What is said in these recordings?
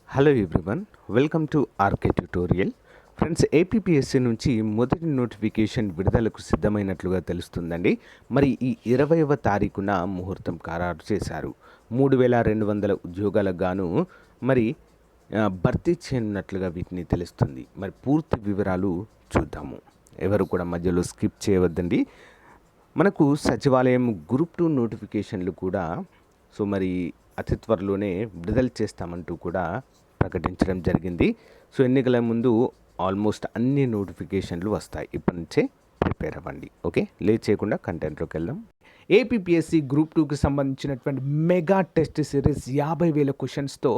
Hello everyone, welcome to RK tutorial. Friends, APPSC నుంచి మొదటి notification విడుదలకు సిద్ధమైనట్లుగా తెలుస్తుందండి. మరి ఈ 20వ తారీఖున ముహూర్తం ఖరారు చేశారు. 3200 ఉద్యోగాలకు గాను మరి భర్తీ చేయనున్నట్లుగా వీటిని తెలుస్తుంది. మరి పూర్తి వివరాలు చూద్దాము. ఎవరు కూడా మధ్యలో స్కిప్ చేయవద్దండి. మనకు సచివాలయం గ్రూప్ 2 నోటిఫికేషన్లు కూడా మరి అతి త్వరలోనే విడుదల చేస్తామంటూ కూడా ప్రకటించడం జరిగింది. ఎన్నికల ముందు ఆల్మోస్ట్ అన్ని నోటిఫికేషన్లు వస్తాయి. ఇప్పటి నుంచే ప్రిపేర్ అవ్వండి. ఓకే, లేట్ చేయకుండా కంటెంట్లోకి వెళ్దాం. ఏపీపీఎస్సీ గ్రూప్ 2కి సంబంధించినటువంటి మెగా టెస్ట్ సిరీస్ 50,000 క్వశ్చన్స్తో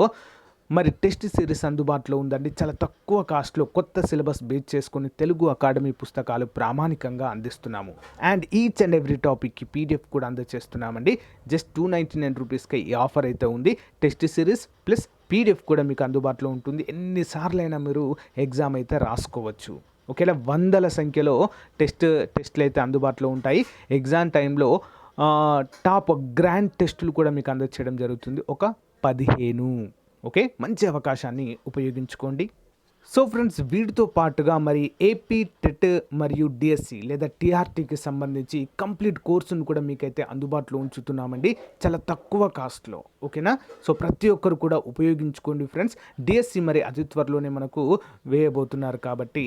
మరి టెస్ట్ సిరీస్ అందుబాటులో ఉందండి. చాలా తక్కువ కాస్ట్లో కొత్త సిలబస్ బేస్ చేసుకుని తెలుగు అకాడమీ పుస్తకాలు ప్రామాణికంగా అందిస్తున్నాము. అండ్ ఈచ్ అండ్ ఎవ్రీ టాపిక్కి పీడిఎఫ్ కూడా అందజేస్తున్నామండి. జస్ట్ 299 రూపీస్కి ఈ ఆఫర్ అయితే ఉంది. టెస్ట్ సిరీస్ ప్లస్ పీడిఎఫ్ కూడా మీకు అందుబాటులో ఉంటుంది. ఎన్నిసార్లైనా మీరు ఎగ్జామ్ అయితే రాసుకోవచ్చు. ఒకేలా వందల సంఖ్యలో టెస్ట్లు అయితే అందుబాటులో ఉంటాయి. ఎగ్జామ్ టైంలో టాప్ గ్రాండ్ టెస్టులు కూడా మీకు అందజేయడం జరుగుతుంది. ఒక 15. ఓకే, మంచి అవకాశాన్ని ఉపయోగించుకోండి. ఫ్రెండ్స్, వీటితో పాటుగా మరి ఏపీ టెట్ మరియు డిఎస్సి లేదా టీఆర్టీకి సంబంధించి కంప్లీట్ కోర్సును కూడా మీకైతే అందుబాటులో ఉంచుతున్నామండి, చాలా తక్కువ కాస్ట్లో. ఓకేనా? ప్రతి ఒక్కరు కూడా ఉపయోగించుకోండి ఫ్రెండ్స్. డిఎస్సి మరి అతి త్వరలోనే మనకు వేయబోతున్నారు కాబట్టి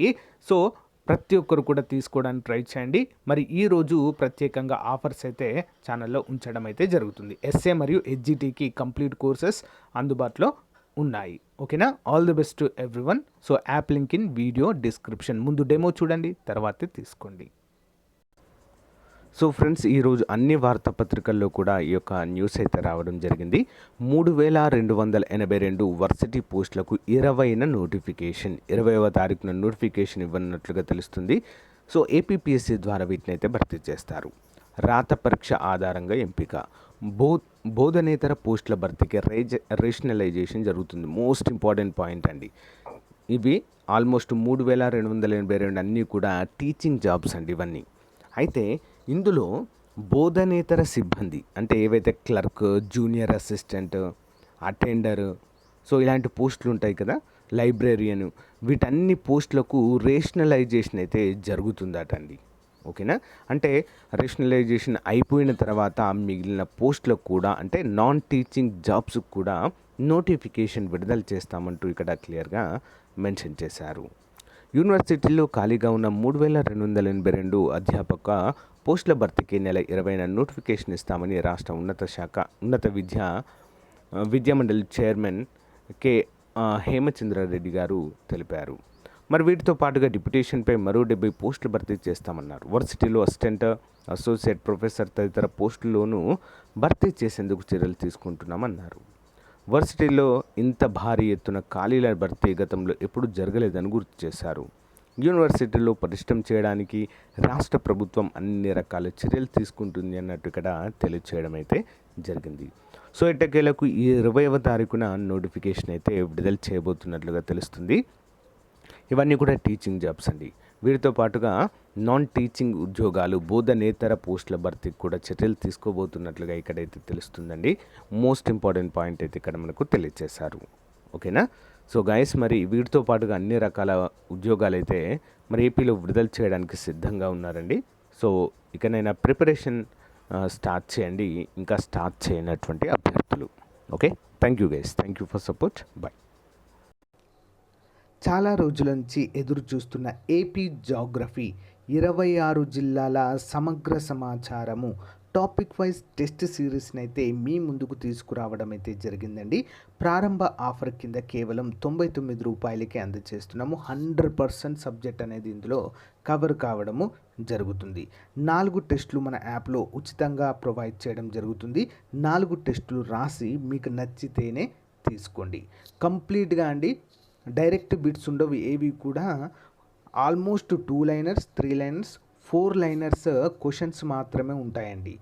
ప్రతి ఒక్కరు కూడా తీసుకోవడానికి ట్రై చేయండి. మరి ఈరోజు ప్రత్యేకంగా ఆఫర్స్ అయితే ఛానల్లో ఉంచడం అయితే జరుగుతుంది. ఎస్ఏ మరియు హెచ్జిటికి కంప్లీట్ కోర్సెస్ అందుబాటులో ఉన్నాయి. ఓకేనా? All the best to everyone. App link in video description. ముందు డెమో చూడండి, తర్వాతే తీసుకోండి. ఫ్రెండ్స్, ఈరోజు అన్ని వార్తాపత్రికల్లో కూడా ఈ యొక్క న్యూస్ అయితే రావడం జరిగింది. 3282 వర్సిటీ పోస్టులకు 20న నోటిఫికేషన్, 20వ తారీఖున నోటిఫికేషన్ ఇవ్వనున్నట్లుగా తెలుస్తుంది. ఏపీపీఎస్సీ ద్వారా వీటిని అయితే భర్తీ చేస్తారు. రాత పరీక్ష ఆధారంగా ఎంపిక, బోధనేతర పోస్టుల భర్తీకి రేషనలైజేషన్ జరుగుతుంది. మోస్ట్ ఇంపార్టెంట్ పాయింట్ అండి. ఇవి ఆల్మోస్ట్ 3282 అన్నీ కూడా టీచింగ్ జాబ్స్ అండి ఇవన్నీ. అయితే ఇందులో బోధనేతర సిబ్బంది అంటే ఏవైతే క్లర్క్, జూనియర్ అసిస్టెంట్, అటెండర్, ఇలాంటి పోస్టులు ఉంటాయి కదా, లైబ్రేరియన్, వీటన్ని పోస్టులకు రేషనలైజేషన్ అయితే జరుగుతుందట అండి. ఓకేనా? అంటే రేషనలైజేషన్ అయిపోయిన తర్వాత మిగిలిన పోస్టులకు కూడా అంటే నాన్ టీచింగ్ జాబ్స్కి కూడా నోటిఫికేషన్ విడుదల చేస్తామంటూ ఇక్కడ క్లియర్గా మెన్షన్ చేశారు. యూనివర్సిటీల్లో ఖాళీగా ఉన్న 3282 అధ్యాపక పోస్టుల భర్తీకి నెల 20న నోటిఫికేషన్ ఇస్తామని రాష్ట్ర ఉన్నత విద్యామండలి చైర్మన్ కె హేమచంద్రారెడ్డి గారు తెలిపారు. మరి వీటితో పాటుగా డిప్యుటేషన్పై మరో 70 పోస్టులు భర్తీ చేస్తామన్నారు. వర్సిటీలో అసిస్టెంట్, అసోసియేట్ ప్రొఫెసర్ తదితర పోస్టుల్లోనూ భర్తీ చేసేందుకు చర్యలు తీసుకుంటున్నామన్నారు. వర్సిటీలో ఇంత భారీ ఎత్తున ఖాళీల భర్తీ గతంలో ఎప్పుడు జరగలేదని గుర్తు చేశారు. యూనివర్సిటీలో పటిష్టం చేయడానికి రాష్ట్ర ప్రభుత్వం అన్ని రకాల చర్యలు తీసుకుంటుంది అన్నట్టు ఇక్కడ తెలియచేయడం అయితే జరిగింది. ఎట్టకేలకు ఈ 20వ తారీఖున నోటిఫికేషన్ అయితే విడుదల చేయబోతున్నట్లుగా తెలుస్తుంది. ఇవన్నీ కూడా టీచింగ్ జాబ్స్ అండి. వీటితో పాటుగా నాన్ టీచింగ్ ఉద్యోగాలు, బోధనేతర పోస్టుల భర్తీకి కూడా చర్యలు తీసుకోబోతున్నట్లుగా ఇక్కడైతే తెలుస్తుందండి. మోస్ట్ ఇంపార్టెంట్ పాయింట్ అయితే ఇక్కడ మనకు తెలియజేశారు. ఓకేనా? గైస్, మరి వీటితో పాటుగా అన్ని రకాల ఉద్యోగాలు అయితే మరి ఏపీలో విడుదల చేయడానికి సిద్ధంగా ఉన్నారండి. ఇకనైనా ప్రిపరేషన్ స్టార్ట్ చేయండి, ఇంకా స్టార్ట్ చేయనటువంటి అభ్యర్థులు. Okay, thank you guys, thank you for support. Bye. చాలా రోజుల నుంచి ఎదురు చూస్తున్న ఏపీ జాగ్రఫీ 26 జిల్లాల సమగ్ర సమాచారము టాపిక్ వైజ్ టెస్ట్ సిరీస్ని అయితే మీ ముందుకు తీసుకురావడం అయితే జరిగిందండి. ప్రారంభ ఆఫర్ కింద కేవలం 99 రూపాయలకే అందజేస్తున్నాము. 100% సబ్జెక్ట్ అనేది ఇందులో కవర్ కావడము జరుగుతుంది. 4 టెస్టులు మన యాప్లో ఉచితంగా ప్రొవైడ్ చేయడం జరుగుతుంది. 4 టెస్టులు రాసి మీకు నచ్చితేనే తీసుకోండి. కంప్లీట్గా అండి, డైరెక్ట్ బిట్స్ ఉండవు ఏవి కూడా. Almost 2 liners, 3 liners, 4 liners questions మాత్రమే ఉంటాయండి.